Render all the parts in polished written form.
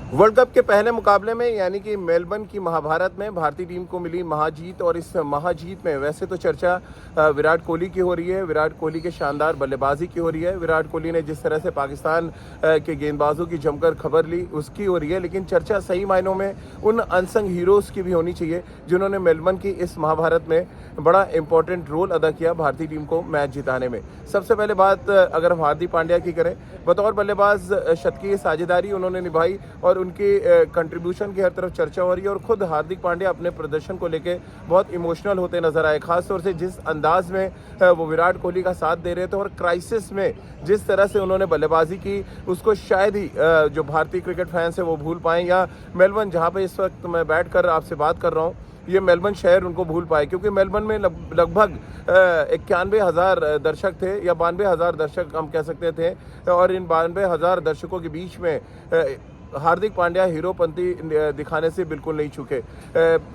World cup के पहले मुकाबले में यानी कि मेलबर्न की महाभारत में भारतीय टीम को मिली महाजीत। और इस महाजीत में वैसे तो चर्चा विराट कोहली की हो रही है, विराट कोहली के शानदार बल्लेबाजी की हो रही है, विराट कोहली ने जिस तरह से पाकिस्तान के गेंदबाजों की जमकर खबर ली उसकी हो रही है, लेकिन चर्चा सही मायनों में उन अनसंग हीरोज़ की भी होनी चाहिए जिन्होंने मेलबर्न की इस महाभारत में बड़ा इंपॉर्टेंट रोल अदा किया भारतीय टीम को मैच जिताने में। सबसे पहले बात अगर हम हार्दिक पांड्या की करें, बतौर बल्लेबाज शतकीय साझेदारी उन्होंने निभाई और उनकी कंट्रीब्यूशन की हर तरफ चर्चा हो रही है। और खुद हार्दिक पांड्या अपने प्रदर्शन को लेकर बहुत इमोशनल होते नजर आए, खासतौर से जिस अंदाज में वो विराट कोहली का साथ दे रहे थे और क्राइसिस में जिस तरह से उन्होंने बल्लेबाजी की उसको शायद ही जो भारतीय क्रिकेट फैंस है वो भूल पाएं, या मेलबर्न जहां पे इस वक्त मैं बैठकर आपसे बात कर रहा हूं ये मेलबर्न शहर उनको भूल पाए, क्योंकि मेलबर्न में लगभग 91,000 दर्शक थे या 92,000 दर्शक हम कह सकते थे। और इन 92,000 दर्शकों के बीच में हार्दिक पांड्या हीरोपंती दिखाने से बिल्कुल नहीं चूके।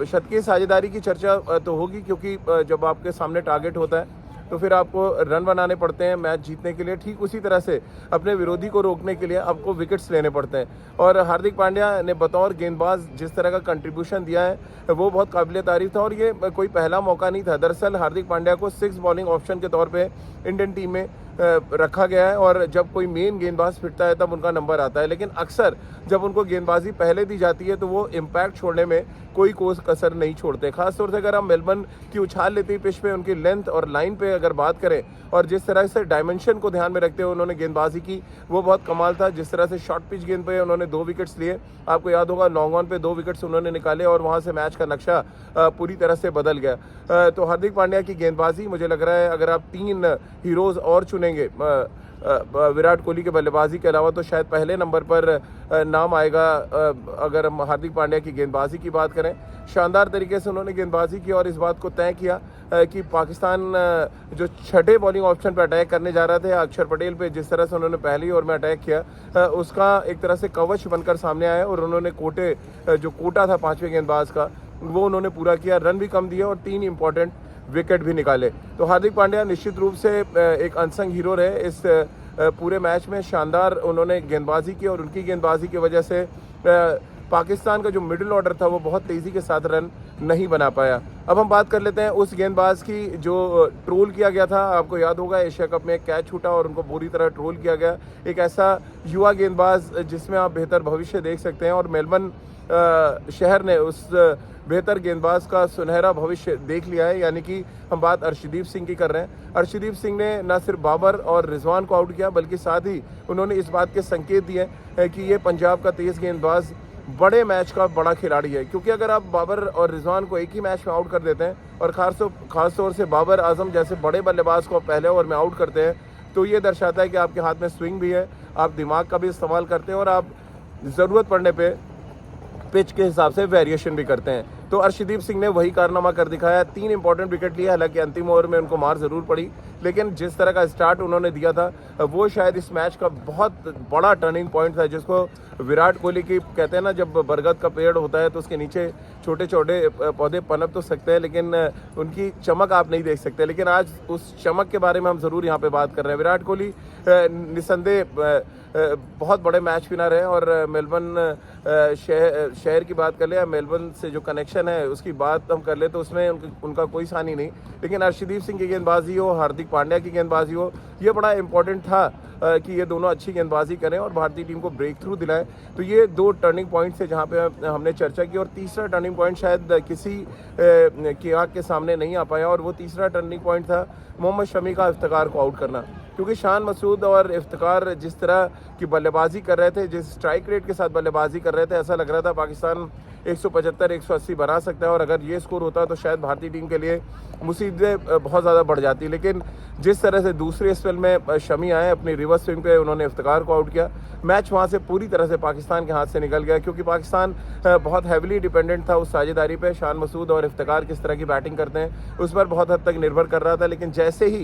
शतकीय साझेदारी की चर्चा तो होगी, क्योंकि जब आपके सामने टारगेट होता है तो फिर आपको रन बनाने पड़ते हैं मैच जीतने के लिए। ठीक उसी तरह से अपने विरोधी को रोकने के लिए आपको विकेट्स लेने पड़ते हैं। और हार्दिक पांड्या ने बतौर गेंदबाज जिस तरह का कंट्रीब्यूशन दिया है वो बहुत काबिल तारीफ था। और ये कोई पहला मौका नहीं था, दरअसल हार्दिक पांड्या को 6 बॉलिंग ऑप्शन के तौर पे इंडियन टीम में रखा गया है। और जब कोई मेन गेंदबाज फिरता है तब उनका नंबर आता है, लेकिन अक्सर जब उनको गेंदबाजी पहले दी जाती है तो वो इम्पैक्ट छोड़ने में कोई कोस कसर नहीं छोड़ते। खासतौर से अगर हम मेलबर्न की उछाल लेती पिच पे उनकी लेंथ और लाइन पे अगर बात करें और जिस तरह से डायमेंशन को ध्यान में रखते हुए उन्होंने गेंदबाजी की वो बहुत कमाल था। जिस तरह से शॉर्ट पिच गेंद पे उन्होंने 2 विकेट्स लिए, आपको याद होगा लॉन्ग ऑन पे 2 विकेट्स उन्होंने निकाले और वहां से मैच का नक्शा पूरी तरह से बदल गया। तो हार्दिक पांड्या की गेंदबाजी मुझे लग रहा है अगर आप 3 हीरोज और चुनेंगे विराट कोहली के बल्लेबाजी के अलावा तो शायद पहले नंबर पर नाम आएगा। अगर हम हार्दिक पांड्या की गेंदबाजी की बात करें, शानदार तरीके से उन्होंने गेंदबाजी की और इस बात को तय किया कि पाकिस्तान जो छठे बॉलिंग ऑप्शन पर अटैक करने जा रहे थे अक्षर पटेल पे, जिस तरह से उन्होंने पहली ओवर में अटैक किया उसका एक तरह से कवच बनकर सामने आया और उन्होंने जो कोटा था 5वें गेंदबाज का वो उन्होंने पूरा किया, रन भी कम दिया और 3 इंपॉर्टेंट विकेट भी निकाले। तो हार्दिक पांड्या निश्चित रूप से एक अनसंग हीरो रहे इस पूरे मैच में। शानदार उन्होंने गेंदबाजी की और उनकी गेंदबाजी की वजह से पाकिस्तान का जो मिडिल ऑर्डर था वो बहुत तेज़ी के साथ रन नहीं बना पाया। अब हम बात कर लेते हैं उस गेंदबाज की जो ट्रोल किया गया था। आपको याद होगा एशिया कप में एक कैच छूटा और उनको बुरी तरह ट्रोल किया गया। एक ऐसा युवा गेंदबाज जिसमें आप बेहतर भविष्य देख सकते हैं और मेलबर्न शहर ने उस बेहतर गेंदबाज का सुनहरा भविष्य देख लिया है। यानी कि हम बात अर्शदीप सिंह की कर रहे हैं। अर्शदीप सिंह ने न सिर्फ बाबर और रिजवान को आउट किया बल्कि साथ ही उन्होंने इस बात के संकेत दिए कि ये पंजाब का तेज गेंदबाज बड़े मैच का बड़ा खिलाड़ी है। क्योंकि अगर आप बाबर और रिजवान को एक ही मैच में आउट कर देते हैं और खासतौर से बाबर आजम जैसे बड़े बल्लेबाज को पहले ओवर में आउट करते हैं तो ये दर्शाता है कि आपके हाथ में स्विंग भी है, आप दिमाग का भी इस्तेमाल करते हैं और आप ज़रूरत पड़ने पर पिच के हिसाब से वेरिएशन भी करते हैं। तो अर्शदीप सिंह ने वही कारनामा कर दिखाया, 3 इंपॉर्टेंट विकेट लिया। हालांकि अंतिम ओवर में उनको मार जरूर पड़ी, लेकिन जिस तरह का स्टार्ट उन्होंने दिया था वो शायद इस मैच का बहुत बड़ा टर्निंग पॉइंट था, जिसको विराट कोहली की कहते हैं ना, जब बरगद का पेड़ होता है तो उसके नीचे छोटे छोटे पौधे पनप तो सकते हैं लेकिन उनकी चमक आप नहीं देख सकते। लेकिन आज उस चमक के बारे में हम ज़रूर यहाँ पे बात कर रहे हैं। विराट कोहली निसंदेह बहुत बड़े मैच विनर है और मेलबर्न शहर की बात कर ले या मेलबर्न से जो कनेक्शन है उसकी बात हम कर ले तो उसमें उनका कोई सानी नहीं। लेकिन अर्शदीप सिंह की गेंदबाजी हो, हार्दिक पांड्या की गेंदबाजी हो, ये बड़ा इंपॉर्टेंट था कि ये दोनों अच्छी गेंदबाजी करें और भारतीय टीम को ब्रेक थ्रू दिलाएं। तो ये 2 टर्निंग पॉइंट्स है जहाँ पे हमने चर्चा की। और तीसरा टर्निंग पॉइंट शायद किसी की आँख के सामने नहीं आ पाया और वो तीसरा टर्निंग पॉइंट था मोहम्मद शमी का इफ्तिकार को आउट करना। क्योंकि शान मसूद और इफ्तिकार जिस तरह की बल्लेबाजी कर रहे थे, जिस स्ट्राइक रेट के साथ बल्लेबाजी कर रहे थे, ऐसा लग रहा था पाकिस्तान 175-180 बना सकता है और अगर ये स्कोर होता तो शायद भारतीय टीम के लिए मुसीबतें बहुत ज़्यादा बढ़ जाती। लेकिन जिस तरह से दूसरे स्पेल में शमी आए अपनी रिवर्स स्विंग पे उन्होंने इफ्तिकार को आउट किया, मैच वहाँ से पूरी तरह से पाकिस्तान के हाथ से निकल गया। क्योंकि पाकिस्तान बहुत हैविली डिपेंडेंट था उस साझेदारी पे। शान मसूद और इफ्तिकार किस तरह की बैटिंग करते हैं उस पर बहुत हद तक निर्भर कर रहा था। लेकिन जैसे ही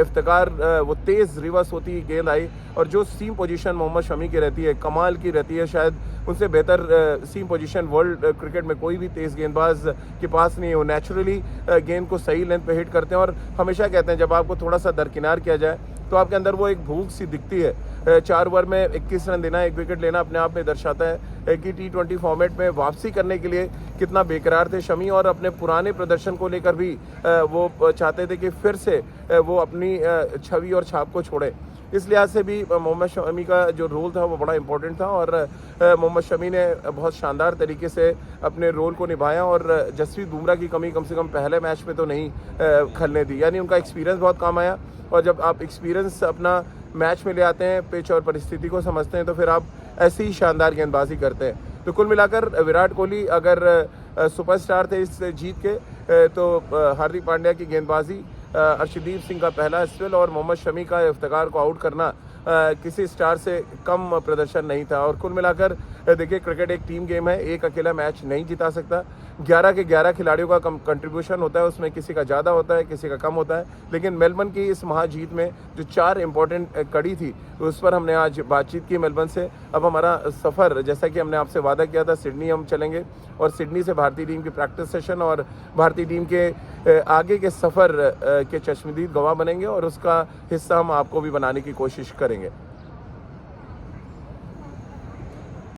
इफ्तिकार वो तेज़ रिवर्स होती गेंद आई और जो सीम पोजीशन मोहम्मद शमी की रहती है कमाल की रहती है, शायद उनसे बेहतर सीम पोजीशन वर्ल्ड क्रिकेट में कोई भी तेज़ गेंदबाज के पास नहीं है। वो नेचुरली गेंद को सही लेंथ पे हिट करते हैं और हमेशा कहते हैं जब आपको थोड़ा सा दरकिनार किया जाए तो आपके अंदर वो एक भूख सी दिखती है। 4 ओवर में 21 रन देना, 1 विकेट लेना अपने आप में दर्शाता है कि T20 फॉर्मेट में वापसी करने के लिए कितना बेकरार थे शमी, और अपने पुराने प्रदर्शन को लेकर भी वो चाहते थे कि फिर से वो अपनी छवि और छाप को छोड़े। इस लिहाज से भी मोहम्मद शमी का जो रोल था वो बड़ा इंपॉर्टेंट था, और मोहम्मद शमी ने बहुत शानदार तरीके से अपने रोल को निभाया, और जसप्रीत बुमराह की कमी कम से कम पहले मैच में तो नहीं खलने दी। यानी उनका एक्सपीरियंस बहुत काम आया, और जब आप एक्सपीरियंस अपना मैच में ले आते हैं, पिच और परिस्थिति को समझते हैं, तो फिर आप ऐसी ही शानदार गेंदबाजी करते हैं। तो कुल मिलाकर विराट कोहली अगर सुपरस्टार थे इस जीत के, तो हार्दिक पांड्या की गेंदबाजी, अर्शदीप सिंह का पहला स्पेल और मोहम्मद शमी का इफ्तिकार को आउट करना किसी स्टार से कम प्रदर्शन नहीं था। और कुल मिलाकर देखिए, क्रिकेट एक टीम गेम है, एक अकेला मैच नहीं जिता सकता। 11 के 11 खिलाड़ियों का कंट्रीब्यूशन होता है, उसमें किसी का ज़्यादा होता है, किसी का कम होता है। लेकिन मेलबर्न की इस महाजीत में जो 4 इंपॉर्टेंट कड़ी थी, उस पर हमने आज बातचीत की मेलबर्न से। अब हमारा सफ़र, जैसा कि हमने आपसे वादा किया था, सिडनी हम चलेंगे, और सिडनी से भारतीय टीम की प्रैक्टिस सेशन और भारतीय टीम के आगे के सफ़र के चश्मदीद गवाह बनेंगे, और उसका हिस्सा हम आपको भी बनाने की कोशिश करेंगे।